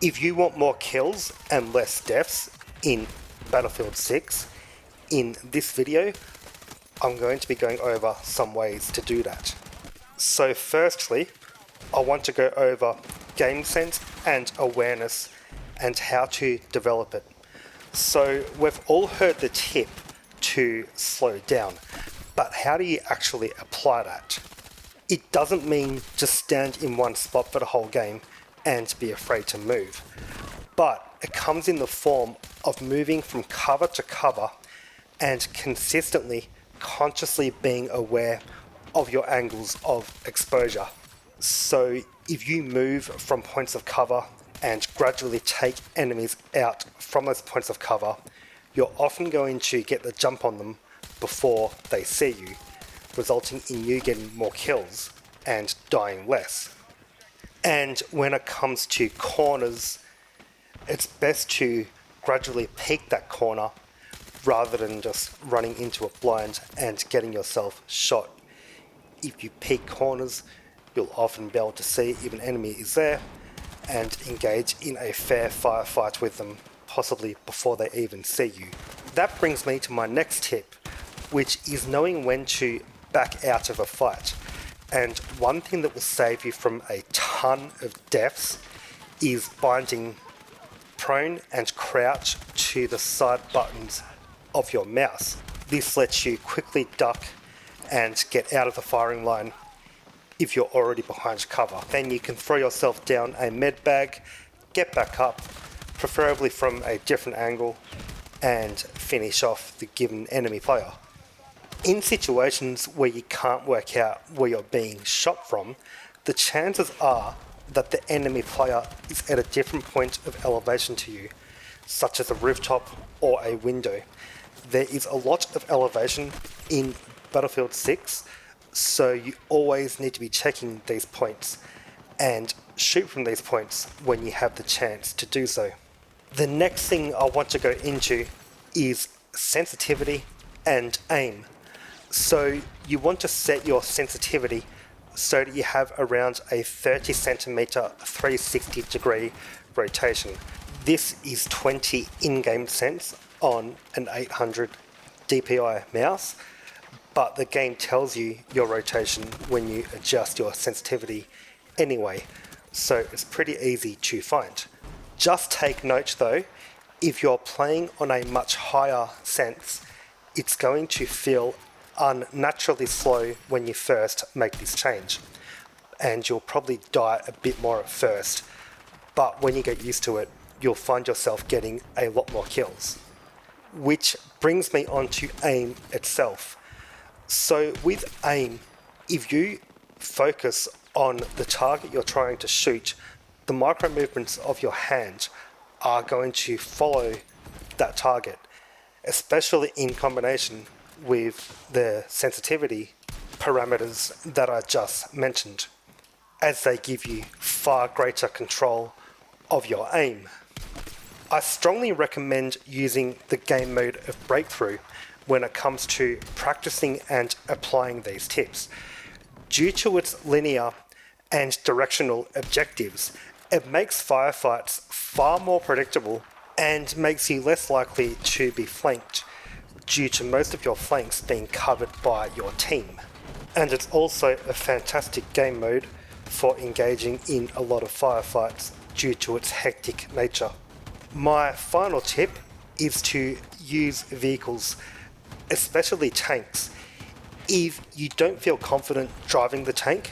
If you want more kills and less deaths in Battlefield 6, in this video, I'm going to be going over some ways to do that. So firstly, I want to go over game sense and awareness and how to develop it. So we've all heard the tip to slow down, but how do you actually apply that? It doesn't mean just stand in one spot for the whole game and be afraid to move, but it comes in the form of moving from cover to cover and consistently, consciously being aware of your angles of exposure. So if you move from points of cover and gradually take enemies out from those points of cover, you're often going to get the jump on them before they see you, resulting in you getting more kills and dying less. And when it comes to corners, it's best to gradually peek that corner rather than just running into a blind and getting yourself shot. If you peek corners, you'll often be able to see if an enemy is there and engage in a fair firefight with them, possibly before they even see you. That brings me to my next tip, which is knowing when to back out of a fight. And one thing that will save you from a ton of deaths is binding prone and crouch to the side buttons of your mouse. This lets you quickly duck and get out of the firing line if you're already behind cover. Then you can throw yourself down a med bag, get back up, preferably from a different angle, and finish off the given enemy player. In situations where you can't work out where you're being shot from, the chances are that the enemy player is at a different point of elevation to you, such as a rooftop or a window. There is a lot of elevation in Battlefield 6, so you always need to be checking these points and shoot from these points when you have the chance to do so. The next thing I want to go into is sensitivity and aim. So you want to set your sensitivity so that you have around a 30 centimeter 360 degree rotation. This is 20 in-game sense on an 800 DPI mouse, but the game tells you your rotation when you adjust your sensitivity anyway, so it's pretty easy to find. Just take note though, if you're playing on a much higher sense, it's going to feel unnaturally slow when you first make this change, and you'll probably die a bit more at first, but when you get used to it, you'll find yourself getting a lot more kills. Which brings me on to aim itself. So with aim, if you focus on the target you're trying to shoot, the micro movements of your hand are going to follow that target, especially in combination with the sensitivity parameters that I just mentioned, as they give you far greater control of your aim. I strongly recommend using the game mode of Breakthrough when it comes to practicing and applying these tips. Due to its linear and directional objectives, it makes firefights far more predictable and makes you less likely to be flanked, due to most of your flanks being covered by your team. And it's also a fantastic game mode for engaging in a lot of firefights due to its hectic nature. My final tip is to use vehicles, especially tanks. If you don't feel confident driving the tank,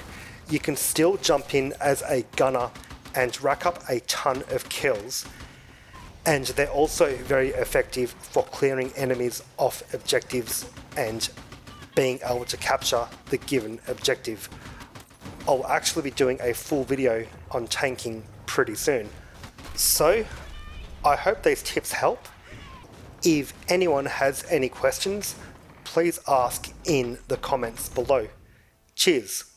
you can still jump in as a gunner and rack up a ton of kills, and they're also very effective for clearing enemies off objectives and being able to capture the given objective. I'll actually be doing a full video on tanking pretty soon. So, I hope these tips help. If anyone has any questions, please ask in the comments below. Cheers!